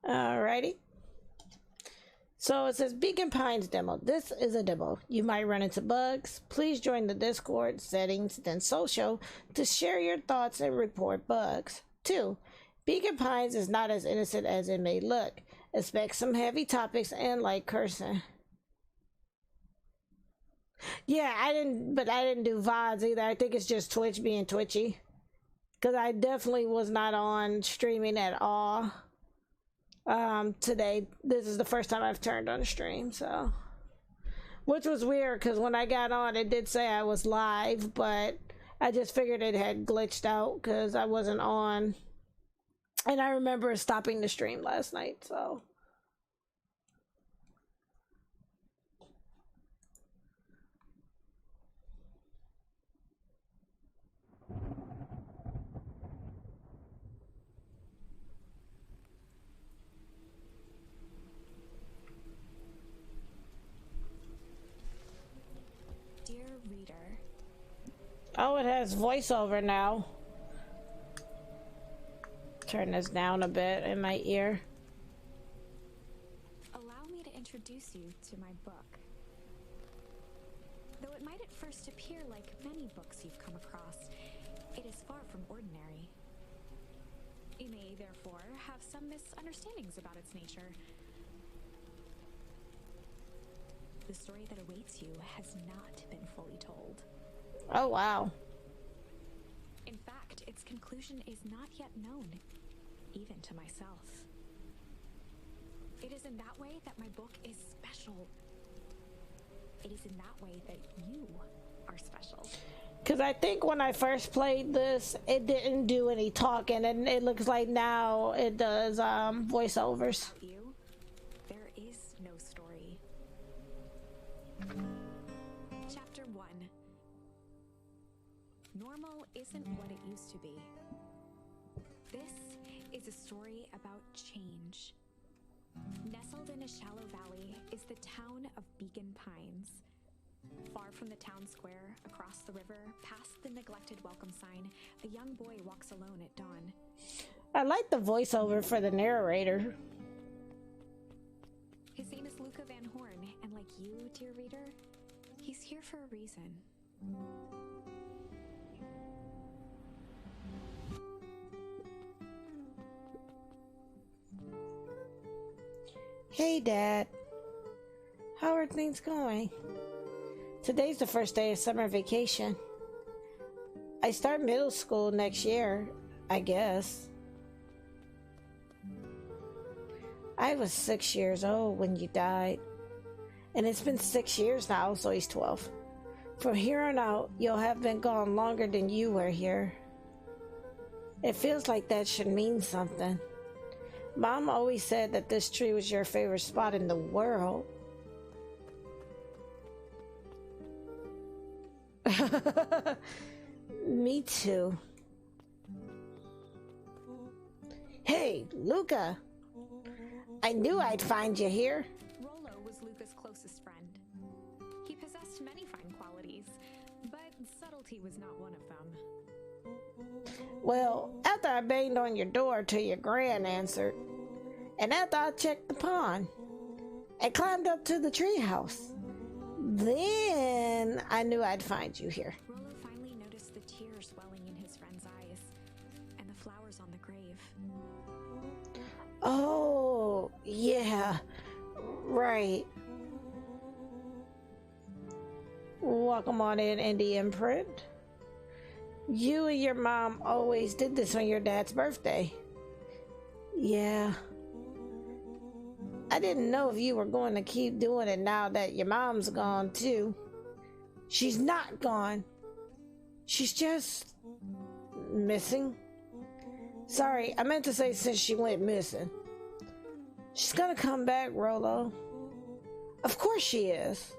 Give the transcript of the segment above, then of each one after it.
Alrighty. So it says Beacon Pines demo. This is a demo. You might run into bugs. Please join the Discord, settings, then social to share your thoughts and report bugs. 2. Beacon Pines is not as innocent as it may look. Expect some heavy topics and light cursing. Yeah, I didn't do VODs either. I think it's just Twitch being twitchy. Because I definitely was not on streaming at all. Today. This is the first time I've turned on a stream, so. Which was weird, because when I got on, it did say I was live, but I just figured it had glitched out, because I wasn't on. And I remember stopping the stream last night, so. Dear reader. Oh, it has voiceover now. Turn this down a bit in my ear. Allow me to introduce you to my book. Though it might at first appear like many books you've come across, it is far from ordinary. You may, therefore, have some misunderstandings about its nature. The story that awaits you has not been fully told. Oh, wow. In fact, its conclusion is not yet known, even to myself. It is in that way that my book is special. It is in that way that you are special. Because I think when I first played this, it didn't do any talking, and it looks like now it does voiceovers. Without you, there is no story. Chapter 1. Normal isn't what it used to be. This is a story about change. Nestled in a shallow valley is the town of Beacon Pines. Far from the town square, across the river, past the neglected welcome sign, a young boy walks alone at dawn. I like the voiceover for the narrator. His name is Luca Van Horn, and like you, dear reader, he's here for a reason. Hey, Dad. How are things going? Today's the first day of summer vacation. I start middle school next year, I guess. I was 6 years old when you died. And it's been 6 years now, so he's 12. From here on out, you'll have been gone longer than you were here. It feels like that should mean something. Mom always said that this tree was your favorite spot in the world. Me too. Hey, Luca. I knew I'd find you here. Rollo was Luca's closest friend. He possessed many fine qualities, but subtlety was not one of them. Well, after I banged on your door till your gran answered, and after I checked the pond, and climbed up to the treehouse, then I knew I'd find you here. Rollo finally noticed the tears welling in his friend's eyes, and the flowers on the grave. Oh, yeah, right. Welcome on in, Indie Imprint. You and your mom always did this on your dad's birthday. Yeah. I didn't know if you were going to keep doing it now that your mom's gone too. She's not gone. She's just missing. Sorry, I meant to say since she went missing. She's gonna come back, Rollo. Of course she is.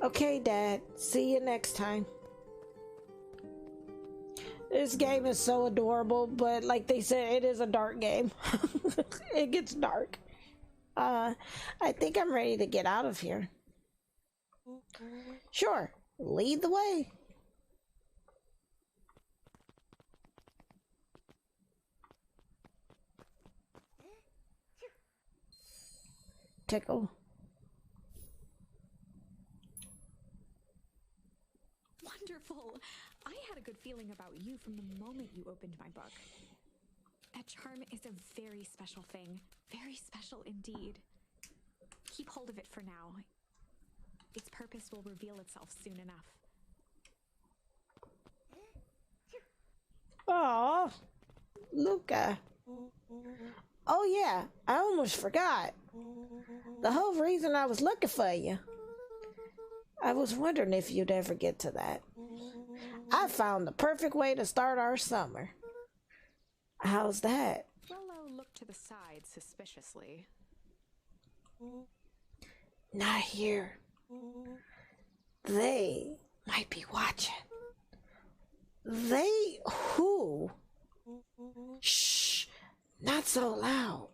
Okay, Dad. See you next time. This game is so adorable, but like they said, it is a dark game. It gets dark. I think I'm ready to get out of here. Sure. Lead the way. Tickle. Wonderful. I had a good feeling about you from the moment you opened my book. A charm is a very special thing. Very special indeed. Keep hold of it for now. Its purpose will reveal itself soon enough. Oh, Luca. Oh yeah, I almost forgot. The whole reason I was looking for you. I was wondering if you'd ever get to that. I found the perfect way to start our summer. How's that? Willow looked to the side suspiciously. Not here. They might be watching. They who? Shh, not so loud.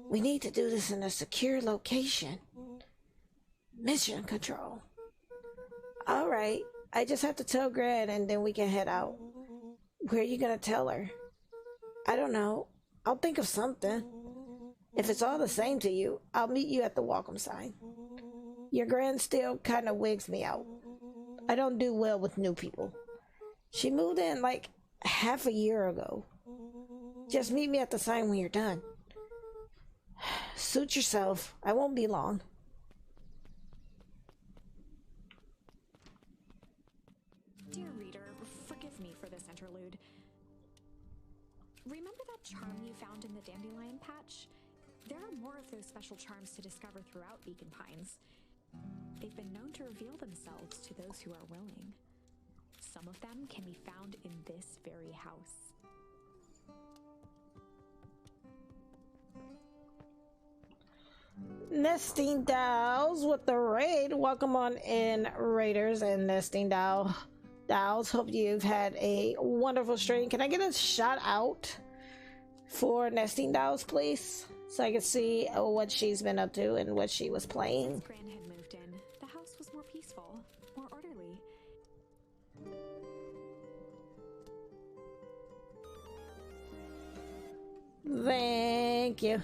We need to do this in a secure location. Mission control. All right, I just have to tell Gran and then we can head out. Where are you gonna tell her? I don't know. I'll think of something. If it's all the same to you, I'll meet you at the welcome sign. Your Gran still kind of wigs me out. I don't do well with new people. She moved in like half a year ago. Just meet me at the sign when you're done. Suit yourself. I won't be long. Dear reader, forgive me for this interlude. Remember that charm you found in the dandelion patch? There are more of those special charms to discover throughout Beacon Pines. They've been known to reveal themselves to those who are willing. Some of them can be found in this very house. Nesting Dolls with the raid. Welcome on in, Raiders and Nesting Dolls. Hope you've had a wonderful stream. Can I get a shout out for Nesting Dolls, please? So I can see what she's been up to and what she was playing. Since Gran had moved in, the house was more peaceful, more orderly. Thank you.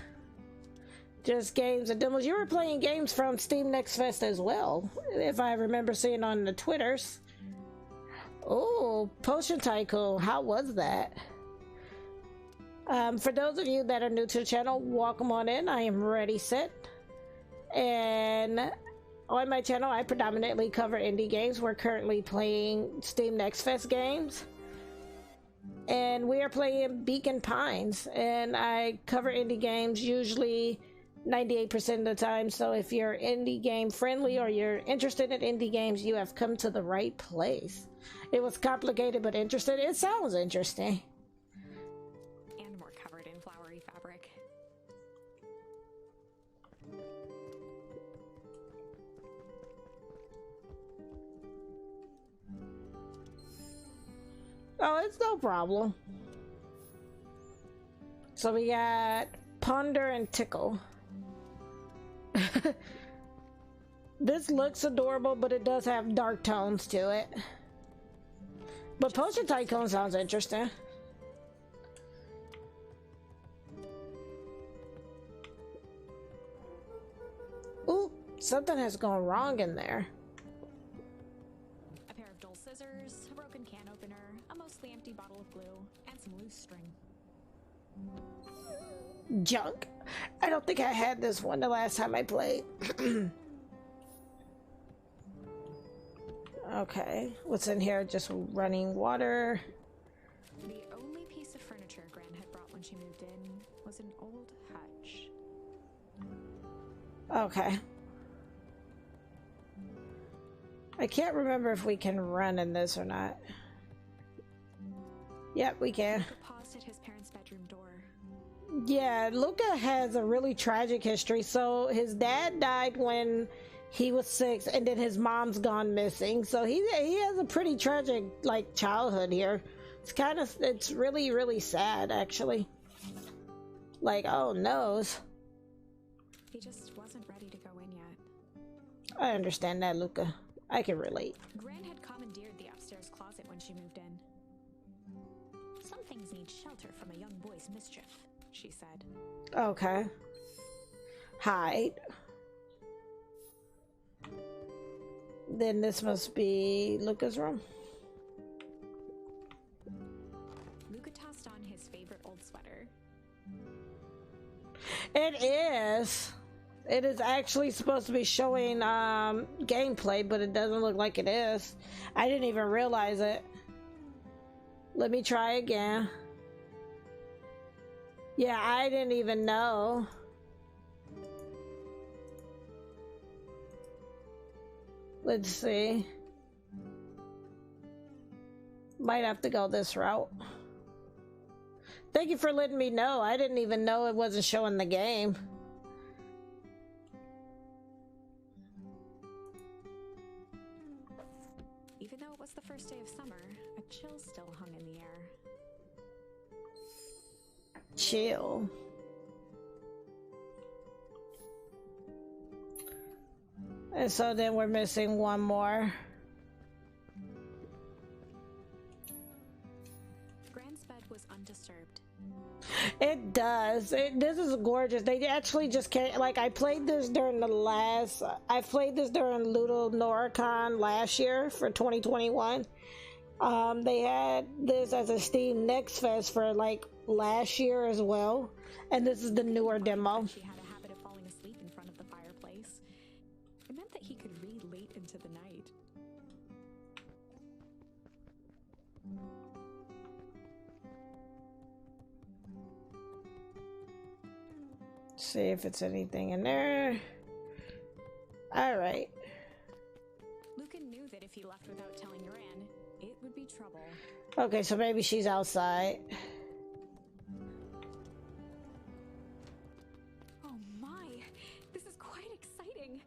Just games and demos. You were playing games from Steam Next Fest as well, if I remember seeing on the Twitters. Oh, Potion Tycoon. How was that? For those of you that are new to the channel, welcome on in. I am Ready Set. And on my channel, I predominantly cover indie games. We're currently playing Steam Next Fest games. And we are playing Beacon Pines. And I cover indie games usually 98% of the time. So if you're indie game friendly or you're interested in indie games, you have come to the right place. It was complicated but interesting. It sounds interesting. And more covered in flowery fabric. Oh, it's no problem. So we got Ponder and Tickle. This looks adorable, but it does have dark tones to it. But Potion Tycoon sounds interesting. Ooh, something has gone wrong in there. A pair of dull scissors, a broken can opener, a mostly empty bottle of glue, and some loose string. Junk. I don't think I had this one the last time I played. Okay, what's in here? Just running water. The only piece of furniture Gran had brought when she moved in was an old hutch. Okay. I can't remember if we can run in this or not. Yep, we can. Luca paused at his parents' bedroom door. Yeah, Luca has a really tragic history. So his dad died when he was 6, and then his mom's gone missing. So he has a pretty tragic like childhood here. It's really, really sad actually. Like, oh no. He just wasn't ready to go in yet. I understand that, Luca. I can relate. Gran had commandeered the upstairs closet when she moved in. Some things need shelter from a young boy's mischief, she said. Okay. Hide. Then this must be Luca's room. Luca tossed on his favorite old sweater. It is. It is actually supposed to be showing gameplay, but it doesn't look like it is. I didn't even realize it. Let me try again. Yeah, I didn't even know. Let's see. Might have to go this route. Thank you for letting me know. I didn't even know it wasn't showing the game. Even though it was the first day of summer, a chill still hung in the air. Chill. And so then we're missing one more. Gran's bed was undisturbed. It does. This is gorgeous. They actually just can't. Like, I played this during I played this during Ludo Noricon last year for 2021. They had this as a Steam Next Fest for like last year as well. And this is the newer demo. She had a habit of falling asleep in front of the fireplace. It meant that he could read late into the night. See if it's anything in there. All right. Lucan knew that if he left without telling Gran, it would be trouble. Okay, so maybe she's outside. Oh my, this is quite exciting.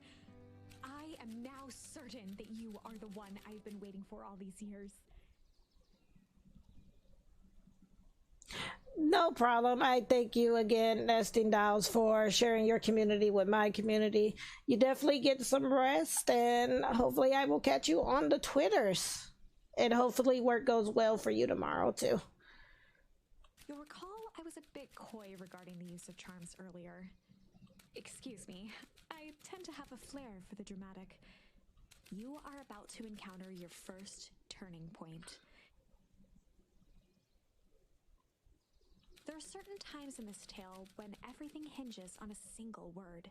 I am now certain that you are the one I've been waiting for all these years. No problem. I thank you again, Nesting Dolls, for sharing your community with my community. You definitely get some rest, and hopefully I will catch you on the Twitters. And hopefully work goes well for you tomorrow, too. You'll recall I was a bit coy regarding the use of charms earlier. Excuse me, I tend to have a flair for the dramatic. You are about to encounter your first turning point. There are certain times in this tale when everything hinges on a single word.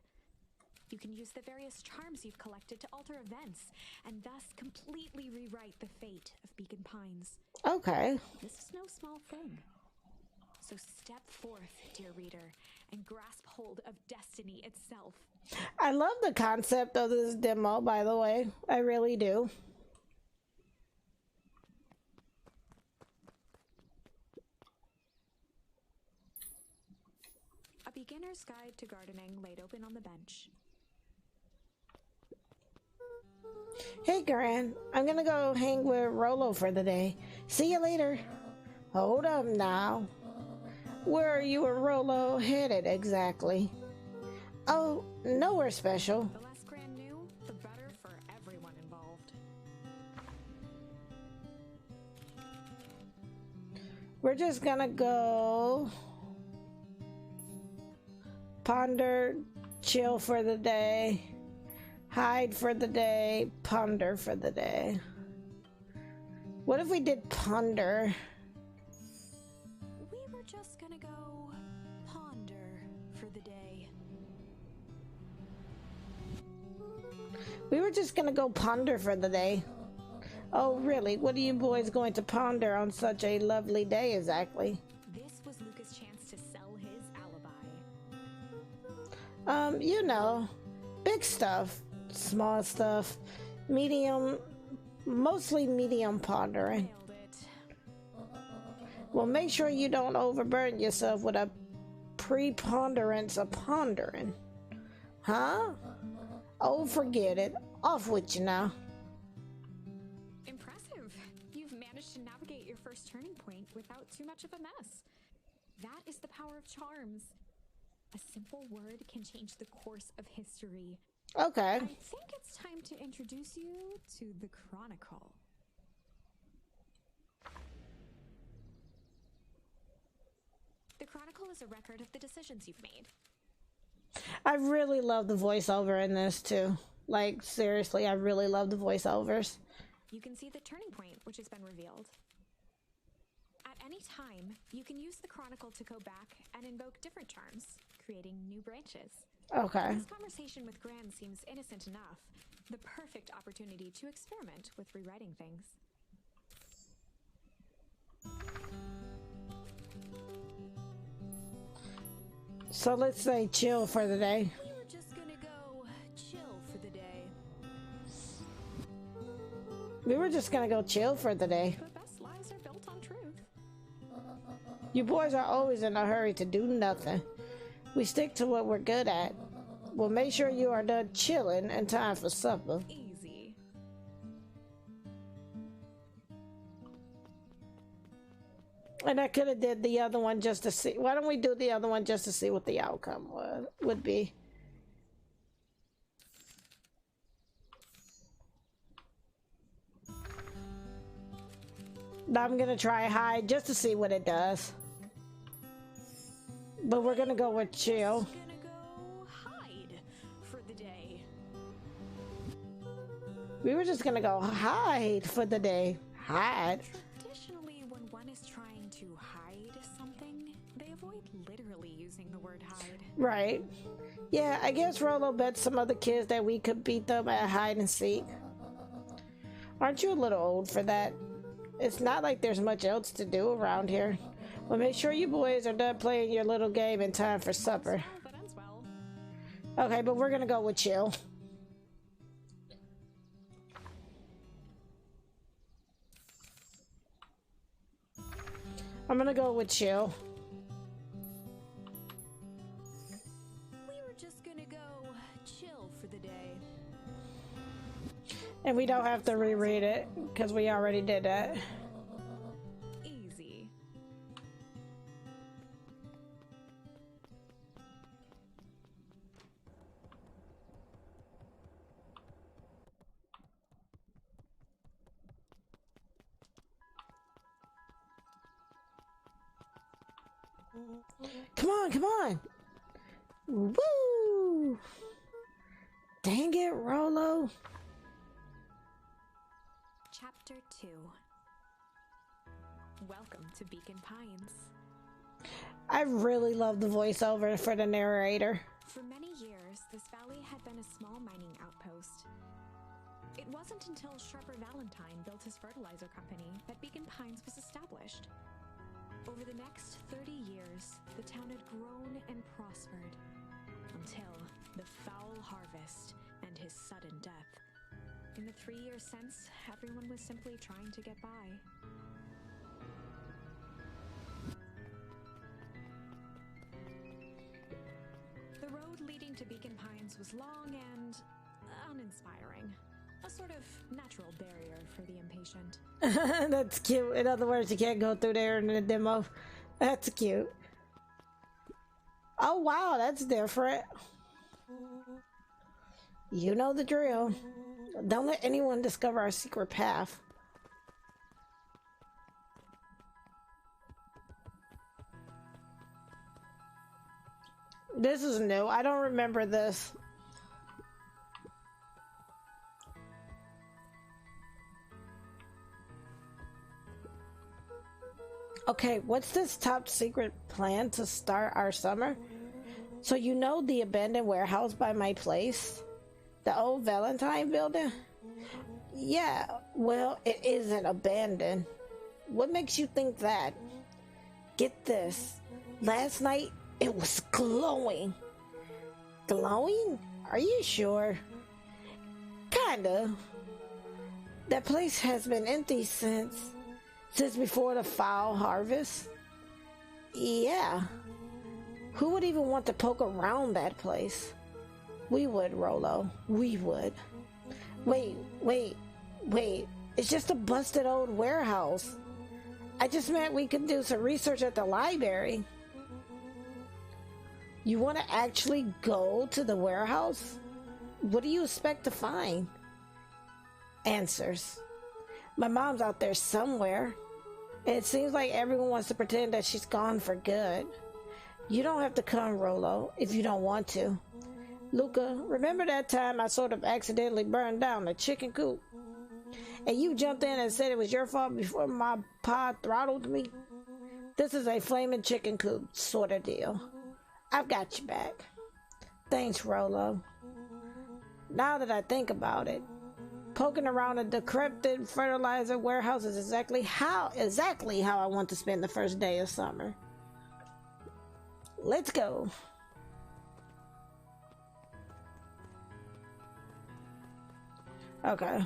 You can use the various charms you've collected to alter events, and thus completely rewrite the fate of Beacon Pines. Okay. This is no small thing. So step forth, dear reader, and grasp hold of destiny itself. I love the concept of this demo, by the way. I really do. A beginner's guide to gardening laid open on the bench. Hey, Gran. I'm gonna go hang with Rolo for the day. See you later. Hold up now. Where are you and Rolo headed exactly? Oh, nowhere special. The less Gran knew, the better for everyone involved. We're just gonna go ponder, chill for the day, hide for the day, ponder for the day. What if we did ponder? We were just gonna go ponder for the day. We were just gonna go ponder for the day. Oh, really? What are you boys going to ponder on such a lovely day exactly? This was Luca's chance to sell his alibi. You know, big stuff, small stuff, medium, mostly medium pondering. Nailed it. Well, make sure you don't overburden yourself with a preponderance of pondering. Huh? Oh, forget it. Off with you now. Impressive. You've managed to navigate your first turning point without too much of a mess. That is the power of charms. A simple word can change the course of history. Okay. I think it's time to introduce you to the Chronicle. The Chronicle is a record of the decisions you've made. I really love the voiceover in this too. Like, seriously, I really love the voiceovers. You can see the turning point, which has been revealed. At any time, you can use the Chronicle to go back and invoke different charms, creating new branches. Okay. This conversation with Gran seems innocent enough. The perfect opportunity to experiment with rewriting things. So let's say chill for the day. We were just gonna go chill for the day. We were just gonna go chill for the day. The best lies are built on truth. You boys are always in a hurry to do nothing. We stick to what we're good at. We'll make sure you are done chilling in time for supper. Easy. And I could have did the other one just to see. Why don't we do the other one just to see what the outcome would be? Now I'm gonna try hide just to see what it does. But we're gonna go with chill. Gonna go hide for the day. We were just gonna go hide for the day. Hide. Traditionally, when one is trying to hide something, they avoid literally using the word hide. Right. Yeah, I guess Rolo bet some other kids that we could beat them at hide and seek. Aren't you a little old for that? It's not like there's much else to do around here. Well, make sure you boys are done playing your little game in time for supper. That ends well. Okay, but we're gonna go with chill. I'm gonna go with chill. We were just gonna go chill for the day. And we don't have to reread it, because we already did that. Easy. Come on, come on! Woo! Dang it, Rolo. Chapter 2. Welcome to Beacon Pines. I really love the voiceover for the narrator. For many years, this valley had been a small mining outpost. It wasn't until Sharper Valentine built his fertilizer company that Beacon Pines was established. Over the next 30 years, the town had grown and prospered, until the foul harvest and his sudden death. In the 3 years since, everyone was simply trying to get by. The road leading to Beacon Pines was long and uninspiring. A sort of natural barrier for the impatient. That's cute. In other words, you can't go through there in the demo. That's cute. Oh wow, that's different. You know the drill. Don't let anyone discover our secret path. This is new. I don't remember this. Okay, what's this top secret plan to start our summer? So you know the abandoned warehouse by my place? The old Valentine building? Yeah, well, it isn't abandoned. What makes you think that? Get this. Last night, it was glowing. Glowing? Are you sure? Kinda. That place has been empty since before the foul harvest. Yeah. Who would even want to poke around that place? We would, Rolo. We would. Wait. It's just a busted old warehouse. I just meant we could do some research at the library. You want to actually go to the warehouse? What do you expect to find? Answers. My mom's out there somewhere. And it seems like everyone wants to pretend that she's gone for good. You don't have to come, Rolo, if you don't want to. Luca, remember that time I sort of accidentally burned down the chicken coop? And you jumped in and said it was your fault before my pa throttled me? This is a flaming chicken coop sort of deal. I've got you back. Thanks, Rolo. Now that I think about it, poking around a decrepit fertilizer warehouse is exactly how I want to spend the first day of summer. Let's go. Okay.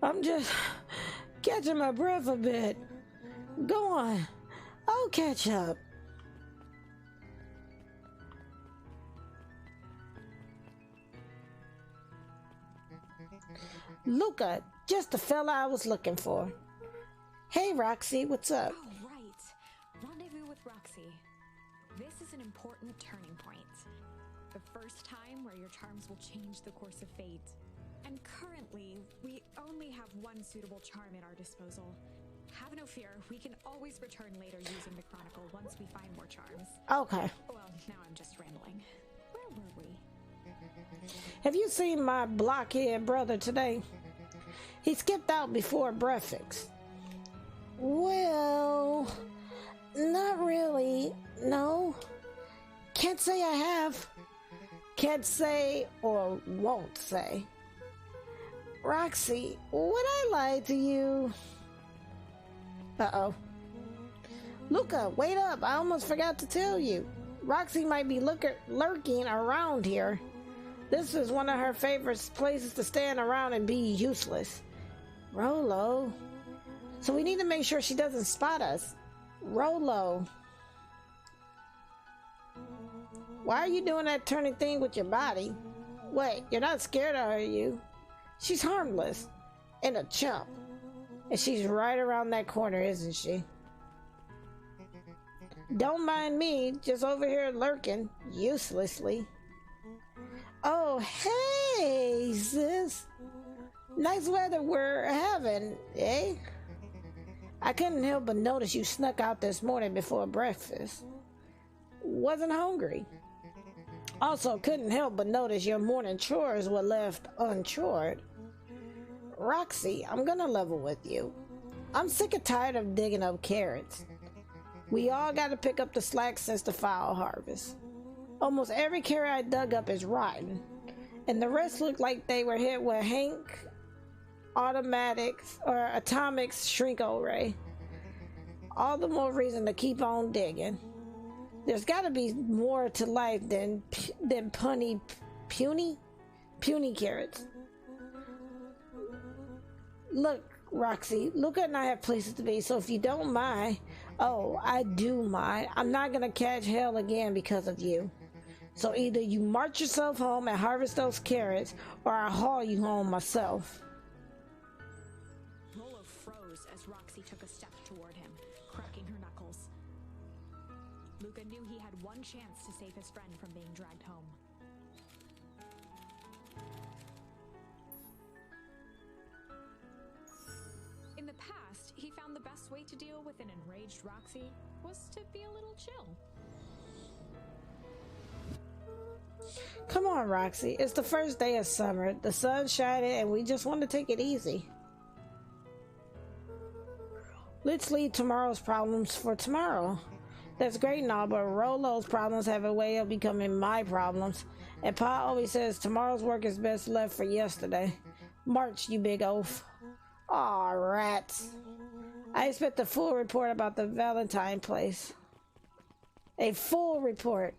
I'm just catching my breath a bit. Go on. I'll catch up. Luca, just the fella I was looking for. Hey, Roxy, what's up? Oh, right. Rendezvous with Roxy. This is an important turning point. The first time where your charms will change the course of fate. And currently, we only have one suitable charm at our disposal. Have no fear, we can always return later using the Chronicle once we find more charms. Okay. Well, now I'm just rambling. Where were we? Have you seen my blockhead brother today? He skipped out before breakfast. Well, not really. No. Can't say I have. Can't say or won't say. Roxy, would I lie to you? Uh-oh. Luca, wait up. I almost forgot to tell you. Roxy might be lurking around here. This is one of her favorite places to stand around and be useless. Rolo. So we need to make sure she doesn't spot us. Rolo. Why are you doing that turning thing with your body? Wait, you're not scared of her, are you? She's harmless. And a chump. And she's right around that corner, isn't she? Don't mind me, just over here lurking, uselessly. Oh, hey, sis. Nice weather we're having, eh? I couldn't help but notice you snuck out this morning before breakfast. Wasn't hungry. Also, couldn't help but notice your morning chores were left unchored. Roxy, I'm gonna level with you. I'm sick and tired of digging up carrots. We all gotta pick up the slack since the foul harvest. Almost every carrot I dug up is rotten, and the rest look like they were hit with Hank Atomic's shrink ray. All the more reason to keep on digging. There's gotta be more to life than puny carrots. Look, Roxy, Luca and I have places to be, so if you don't mind, oh, I do mind, I'm not gonna catch hell again because of you. So either you march yourself home and harvest those carrots, or I'll haul you home myself. Rolo froze as Roxy took a step toward him, cracking her knuckles. Luca knew he had one chance to save his friend from being dragged home. In the past, he found the best way to deal with an enraged Roxy was to be a little chill. Come on, Roxy. It's the first day of summer. The sun's shining and we just want to take it easy. Let's leave tomorrow's problems for tomorrow. That's great and all, but Rolo's problems have a way of becoming my problems. And Pa always says tomorrow's work is best left for yesterday. March, you big oaf. Aw, rats. I expect a full report about the Valentine place. A full report.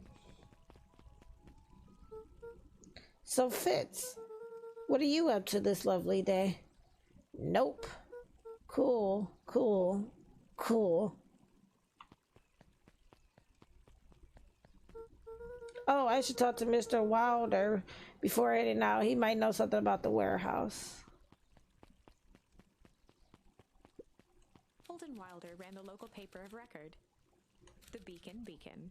So Fitz, what are you up to this lovely day? Nope. Cool. Oh, I should talk to Mr. Wilder before heading out. He might know something about the warehouse. Holden Wilder ran the local paper of record, the Beacon.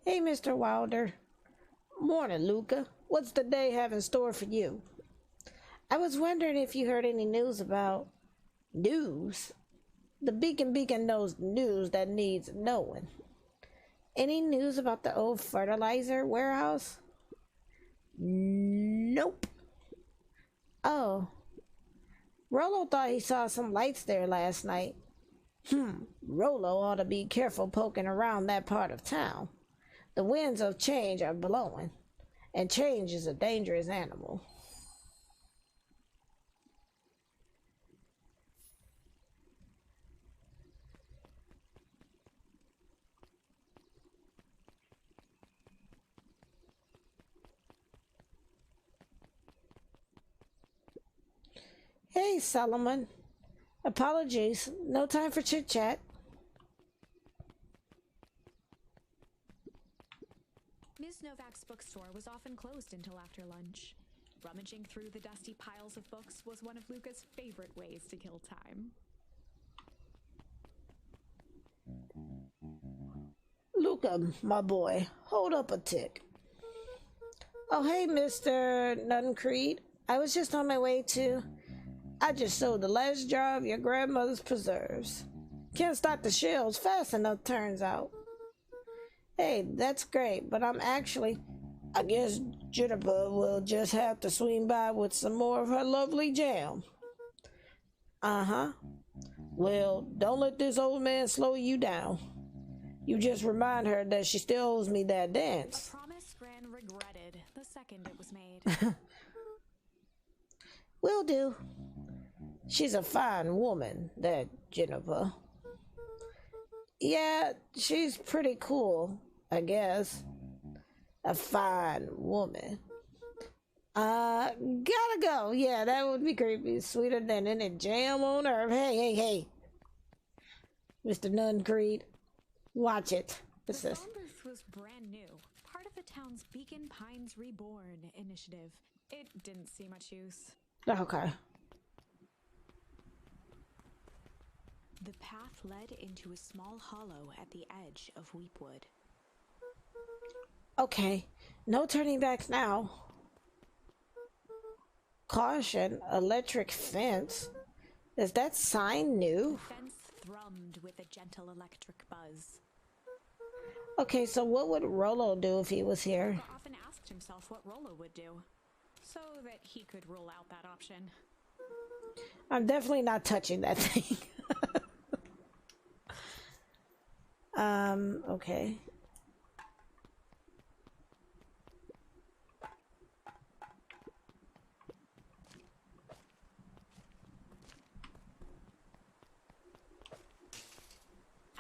Hey, Mr. Wilder. Morning, Luca. What's the day have in store for you? I was wondering if you heard any news about... News? The Beacon knows news that needs knowing. Any news about the old fertilizer warehouse? Nope. Oh. Rollo thought he saw some lights there last night. Rollo ought to be careful poking around that part of town. The winds of change are blowing, and change is a dangerous animal. Hey, Solomon. Apologies, no time for chit-chat. Ms. Novak's bookstore was often closed until after lunch. Rummaging through the dusty piles of books was one of Luca's favorite ways to kill time. Luca, my boy, hold up a tick. Oh, hey, Mr. Nuncreed. I was just on my way to... I just sold the last jar of your grandmother's preserves. Can't stock the shelves fast enough, turns out. Hey, that's great, but I'm actually... I guess Juniper will just have to swing by with some more of her lovely jam. Uh-huh. Well, don't let this old man slow you down. You just remind her that she still owes me that dance. A promise Gran regretted the second it was made. Will do. She's a fine woman, that Juniper. Yeah, she's pretty cool, I guess. A fine woman. Gotta go. Yeah, that would be creepy. Sweeter than any jam on earth. Hey. Mr. Nuncreed, watch it. What's this? The phone booth was brand new, part of the town's Beacon Pines Reborn initiative. It didn't see much use. Okay. The path led into a small hollow at the edge of Weepwood. Okay, no turning back now. Caution, electric fence. Is that sign new? The fence thrummed with a gentle electric buzz. Okay, so what would Rollo do if he was here? Luca often asked himself what Rollo would do, so that he could rule out that option. I'm definitely not touching that thing. Okay.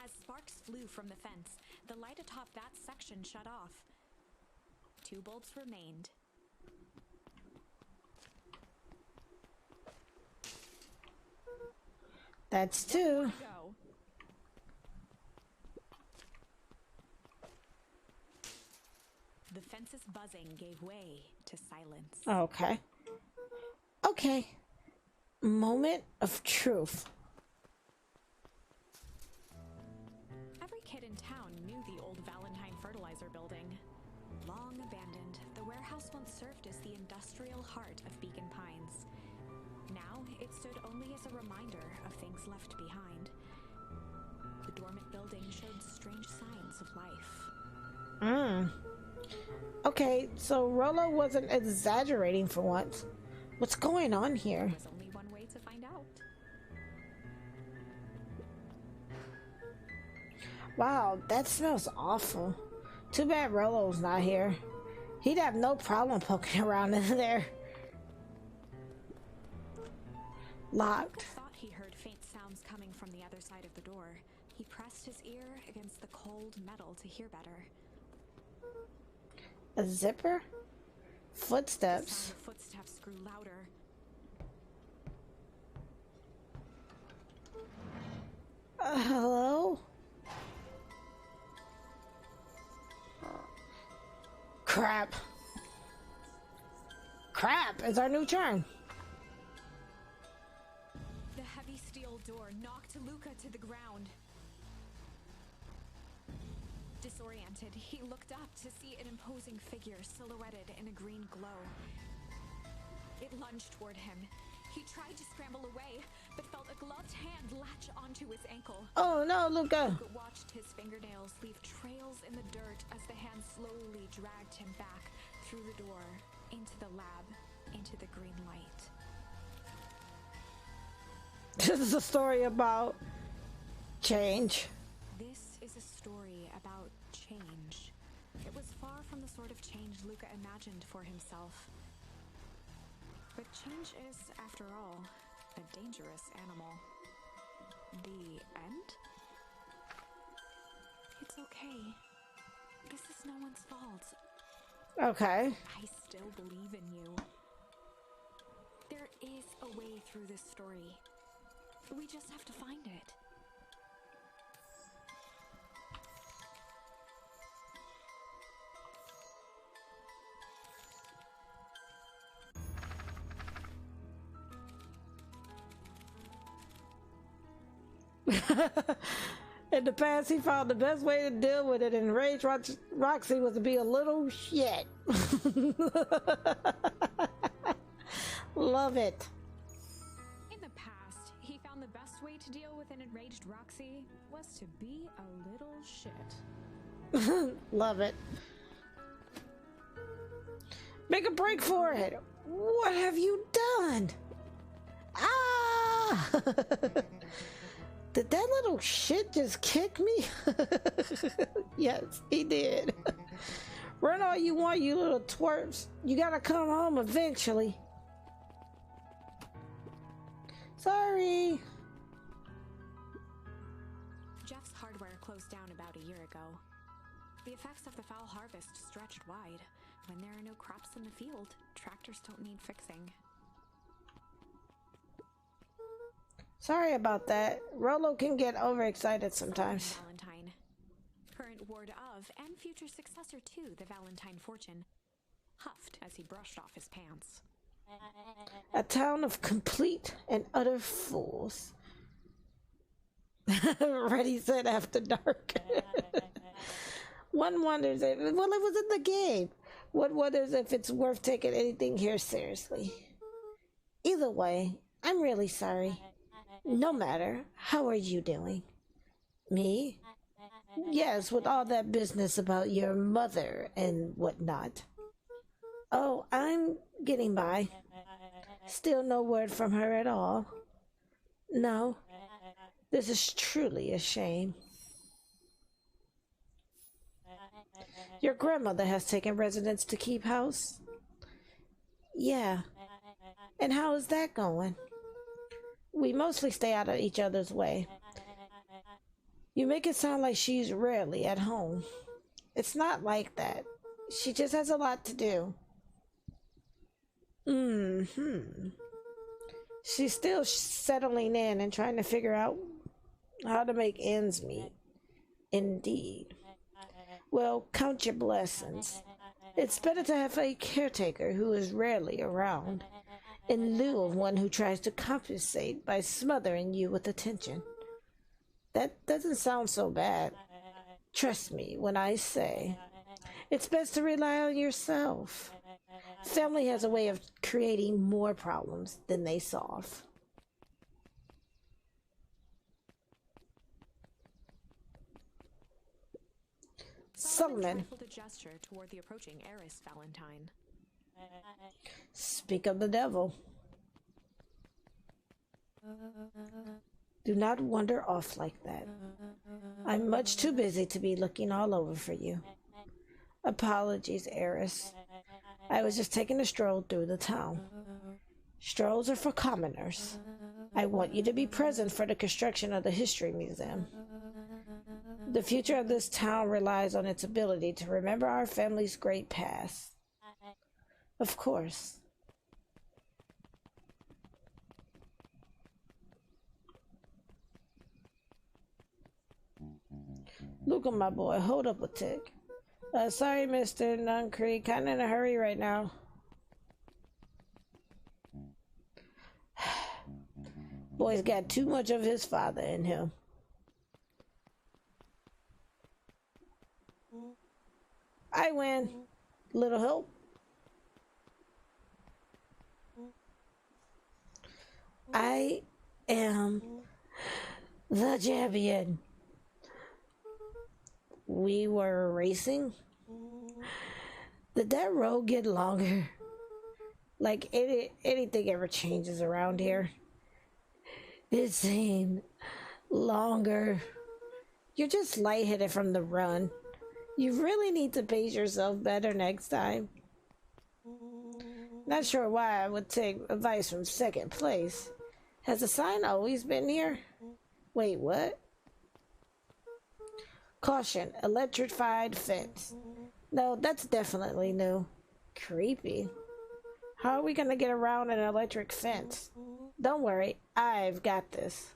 As sparks flew from the fence, the light atop that section shut off. 2 bulbs remained. That's 2. Go. The fence's buzzing gave way to silence. Okay. Okay. Moment of truth. Every kid in town knew the old Valentine fertilizer building. Long abandoned, the warehouse once served as the industrial heart of Beacon Pines. Now, it stood only as a reminder of things left behind. The dormant building showed strange signs of life. Okay, so Rollo wasn't exaggerating for once. What's going on here? There was only one way to find out. Wow, that smells awful. Too bad Rollo's not here. He'd have no problem poking around in there. Locked. Thought he heard faint sounds coming from the other side of the door. He pressed his ear against the cold metal to hear better. A zipper? The Footsteps. sound of footsteps grew louder. Hello? Crap. Crap is our new term. The heavy steel door knocked Luca to the ground. Disoriented Disoriented, he looked up to see an imposing figure silhouetted in a green glow. It lunged toward him. He tried to scramble away, but felt a gloved hand latch onto his ankle. Oh no, Luca! Luca watched his fingernails leave trails in the dirt as the hand slowly dragged him back through the door, into the lab, into the green light. This is a story about change. This is a story about change. It was far from the sort of change Luca imagined for himself. But change is, after all, a dangerous animal. The end? It's okay. This is no one's fault. Okay. I still believe in you. There is a way through this story. We just have to find it. In the past, he found the best way to deal with it, and enraged Roxy was to be a little shit. Love it. In the past, he found the best way to deal with an enraged Roxy was to be a little shit. Love it. Make a break for it. What have you done? Ah! Did that little shit just kick me? Yes, he did. Run all you want, you little twerps. You gotta come home eventually. Sorry. Jeff's hardware closed down about a year ago. The effects of the foul harvest stretched wide. When there are no crops in the field, tractors don't need fixing. Sorry about that. Rolo can get overexcited sometimes. Valentine. Current ward of, and future successor to, the Valentine fortune, huffed as he brushed off his pants. A town of complete and utter fools. Ready, said after dark. One wonders if, well, it was in the game. One wonders if it's worth taking anything here seriously. Either way, I'm really sorry. No matter, how are you doing? Me? Yes, with all that business about your mother and whatnot. Oh, I'm getting by. Still no word from her at all. No, this is truly a shame. Your grandmother has taken residence to keep house? Yeah. And how is that going? We mostly stay out of each other's way. You make it sound like she's rarely at home. It's not like that. She just has a lot to do. She's still settling in and trying to figure out how to make ends meet. Indeed. Well, count your blessings. It's better to have a caretaker who is rarely around, in lieu of one who tries to compensate by smothering you with attention. That doesn't sound so bad. Trust me when I say it's best to rely on yourself. Family has a way of creating more problems than they solve. Solomon. A gesture toward the approaching heiress Valentine. Speak of the devil. Do not wander off like that. I'm much too busy to be looking all over for you. Apologies, heiress. I was just taking a stroll through the town. Strolls are for commoners. I want you to be present for the construction of the History Museum. The future of this town relies on its ability to remember our family's great past. Of course. Look at my boy. Hold up a tick. Sorry, Mr. Nuncree. Kinda in a hurry right now. Boy's got too much of his father in him. I win. Little help. I am the champion. We were racing. Did that road get longer? Like anything ever changes around here? It seemed longer. You're just lightheaded from the run. You really need to pace yourself better next time. Not sure why I would take advice from second place. Has the sign always been here? Wait, what? Caution, electrified fence. No, that's definitely new. Creepy. How are we gonna get around an electric fence? Don't worry, I've got this.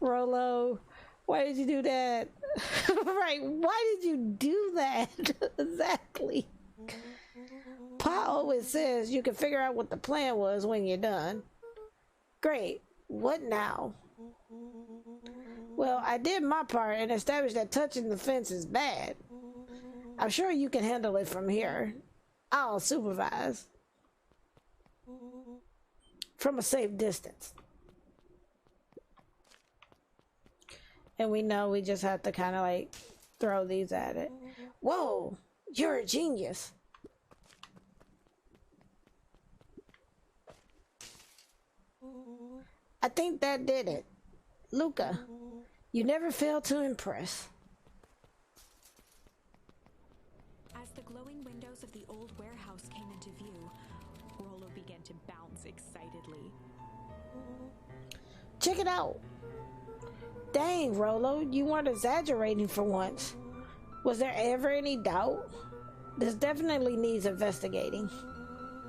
Rolo, why did you do that? Right, why did you do that? Exactly. Pa always says you can figure out what the plan was when you're done. Great, what now? Well, I did my part and established that touching the fence is bad. I'm sure you can handle it from here. I'll supervise. From a safe distance. And we know we just have to kind of like throw these at it. Whoa, you're a genius. I think that did it. Luca, you never fail to impress. As the glowing windows of the old warehouse came into view, Rolo began to bounce excitedly. Check it out. Dang, Rolo, you weren't exaggerating for once. Was there ever any doubt? This definitely needs investigating.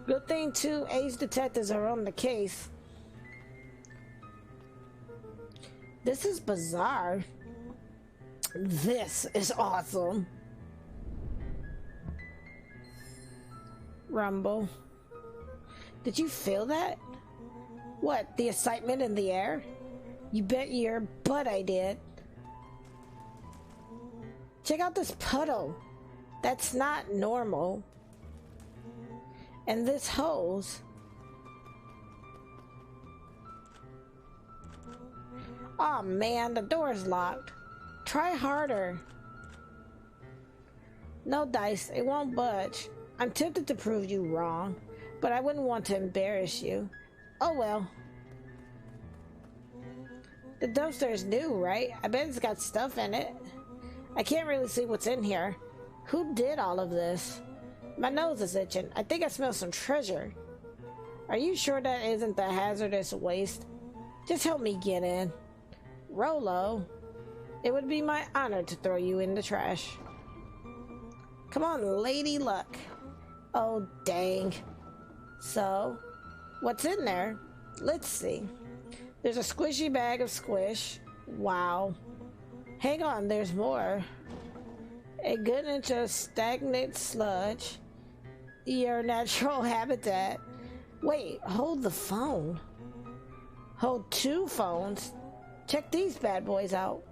Good thing 2 ace detectives are on the case. This is bizarre. This is awesome. Rumble. Did you feel that? What, the excitement in the air? You bet your butt I did. Check out this puddle. That's not normal. And this hose. Oh man, the door is locked. Try harder. No dice, it won't budge. I'm tempted to prove you wrong, but I wouldn't want to embarrass you. Oh well. The dumpster is new, right? I bet it's got stuff in it. I can't really see what's in here. Who did all of this? My nose is itching. I think I smell some treasure. Are you sure that isn't the hazardous waste? Just help me get in. Rolo, it would be my honor to throw you in the trash. Come on, Lady Luck. Oh, dang. So, what's in there? Let's see. There's a squishy bag of squish. Wow. Hang on, there's more. A good inch of stagnant sludge. Your natural habitat. Wait, hold the phone. Hold 2 phones. Check these bad boys out.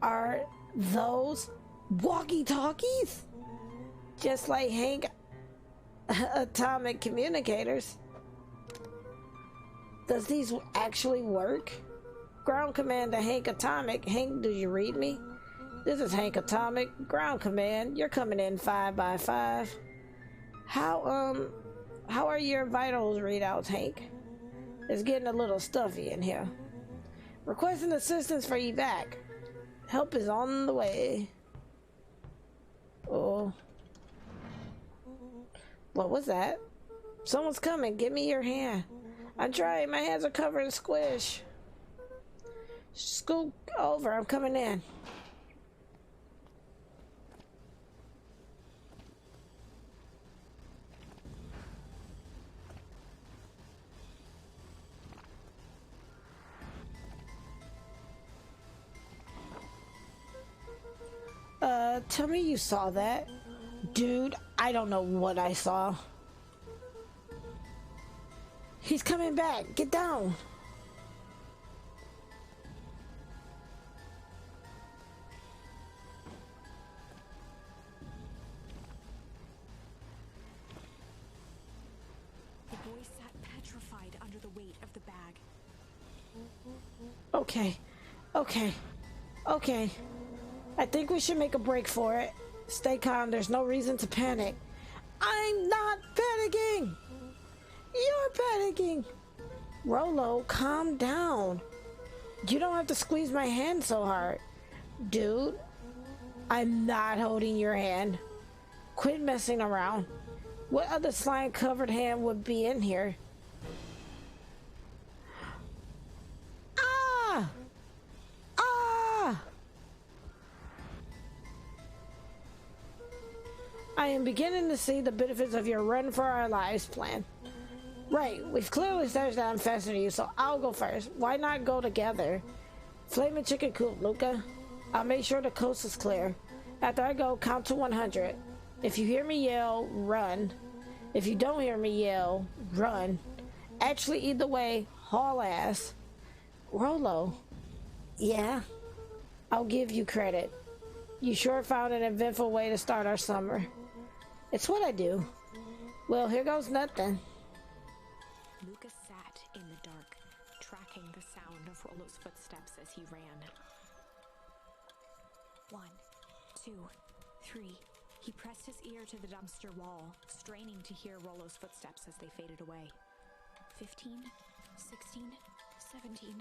Are those walkie-talkies? Just like Hank atomic communicators. Does these actually work? Ground command to Hank Atomic. Hank, do you read me? This is Hank Atomic. Ground command. You're coming in 5 by 5. How are your vitals readouts, Hank? It's getting a little stuffy in here. Requesting assistance for evac. Help is on the way. Oh. What was that? Someone's coming. Give me your hand. I'm trying. My hands are covered in squish. Scoot over. I'm coming in. Tell me you saw that. Dude, I don't know what I saw. He's coming back. Get down. bag. Okay, okay, okay. I think we should make a break for it. Stay calm, there's no reason to panic. I'm not panicking! You're panicking! Rolo, calm down. You don't have to squeeze my hand so hard. Dude, I'm not holding your hand. Quit messing around. What other slime-covered hand would be in here? Ah! Ah! I am beginning to see the benefits of your run for our lives plan. Right, we've clearly established that I'm faster than you, so I'll go first. Why not go together? Flaming chicken coop, Luca. I'll make sure the coast is clear. After I go, count to 100. If you hear me yell, run. If you don't hear me yell, run. Actually, either way, haul ass. Rolo. Yeah? I'll give you credit. You sure found an eventful way to start our summer. It's what I do. Well, here goes nothing. Lucas sat in the dark, tracking the sound of Rolo's footsteps as he ran. 1, 2, 3. He pressed his ear to the dumpster wall, straining to hear Rolo's footsteps as they faded away. 15, 16, 17.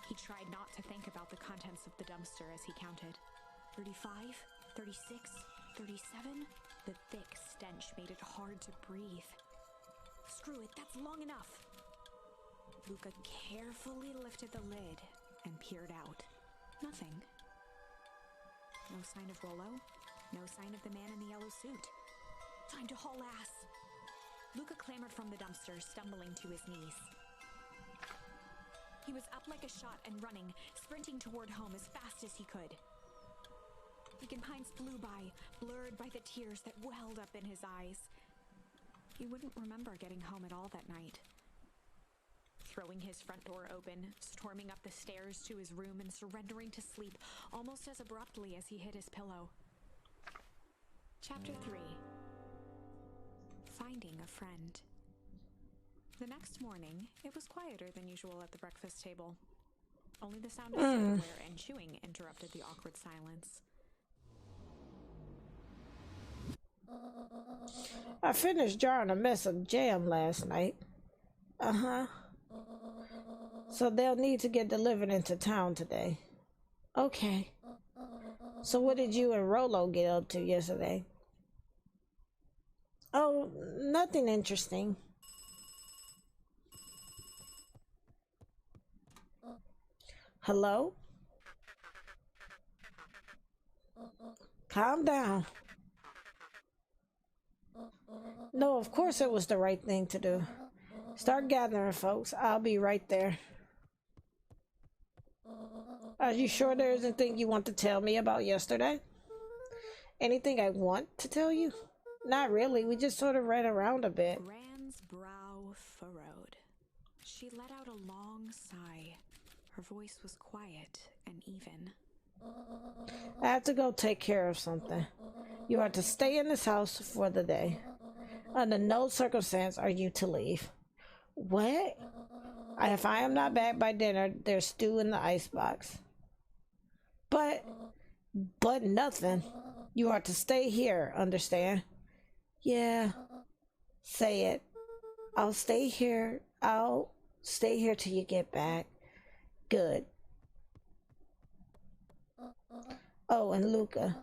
He tried not to think about the contents of the dumpster as he counted. 35, 36, 37. The thick stench made it hard to breathe. Screw it, that's long enough. Luca carefully lifted the lid and peered out. Nothing. No sign of Rolo. No sign of the man in the yellow suit. Time to haul ass. Luca clambered from the dumpster, stumbling to his knees. He was up like a shot and running, sprinting toward home as fast as he could. Beacon Pines flew by, blurred by the tears that welled up in his eyes. He wouldn't remember getting home at all that night. Throwing his front door open, storming up the stairs to his room and surrendering to sleep almost as abruptly as he hit his pillow. Chapter 3. Finding a friend. The next morning, it was quieter than usual at the breakfast table. Only the sound of silverware and chewing interrupted the awkward silence. I finished jarring a mess of jam last night. Uh-huh. So they'll need to get delivered into town today. Okay. So what did you and Rolo get up to yesterday? Oh, nothing interesting. Hello? Calm down. No, of course it was the right thing to do. Start gathering, folks. I'll be right there. Are you sure there isn't anything you want to tell me about yesterday? Anything I want to tell you? Not really. We just sort of ran around a bit. Rand's brow furrowed. She let out a long sigh. Her voice was quiet and even. I have to go take care of something. You are to stay in this house for the day. Under no circumstance are you to leave. What? If I am not back by dinner, there's stew in the icebox. But nothing. You are to stay here, understand? Yeah. Say it. I'll stay here. I'll stay here till you get back. Good. Oh, and Luca,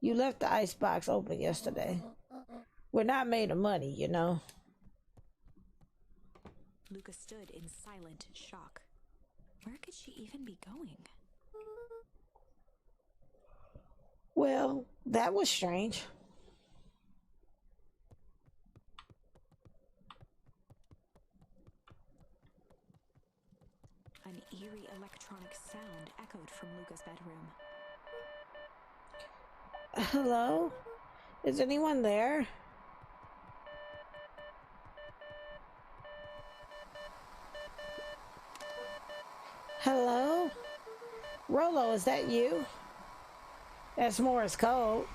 you left the icebox open yesterday. We're not made of money, you know. Luca stood in silent shock. Where could she even be going? Well, that was strange. An eerie electronic sound echoed from Luca's bedroom. Hello? Is anyone there? Hello? Rolo, is that you? That's Morse code.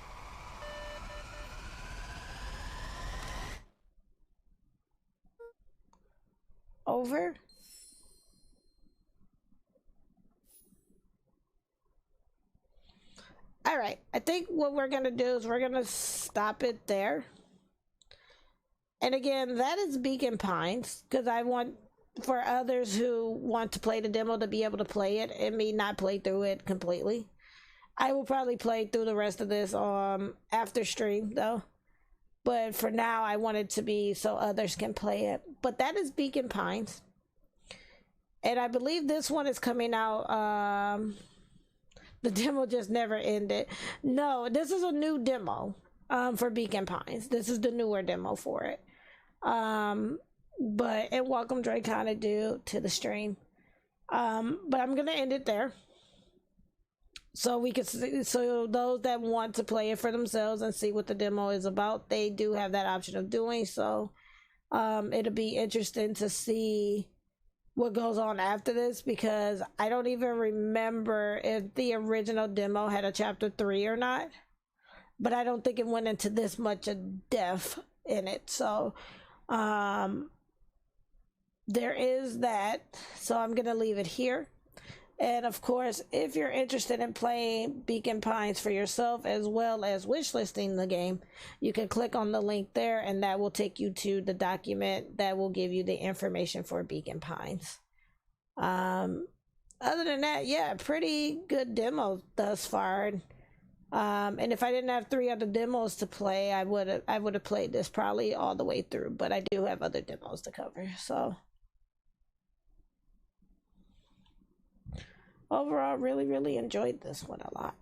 Over? All right, I think what we're gonna do is we're gonna stop it there. And again, that is Beacon Pines, because I want for others who want to play the demo to be able to play it and me not play through it completely. I will probably play through the rest of this after stream though. But for now, I want it to be so others can play it. But that is Beacon Pines. And I believe this one is coming out. The demo just never ended. No, this is a new demo for Beacon Pines. This is the newer demo for it. But and welcome Draconic Dude to the stream. But I'm gonna end it there. So we can see, so those that want to play it for themselves and see what the demo is about, they do have that option of doing so. It'll be interesting to see what goes on after this, because I don't even remember if the original demo had a chapter 3 or not, but I don't think it went into this much of depth in it. So there is that. So I'm gonna leave it here. And of course, if you're interested in playing Beacon Pines for yourself as well as wishlisting the game, you can click on the link there and that will take you to the document that will give you the information for Beacon Pines. Other than that, yeah, pretty good demo thus far. And if I didn't have 3 other demos to play, I would have played this probably all the way through, but I do have other demos to cover. So overall, really enjoyed this one a lot.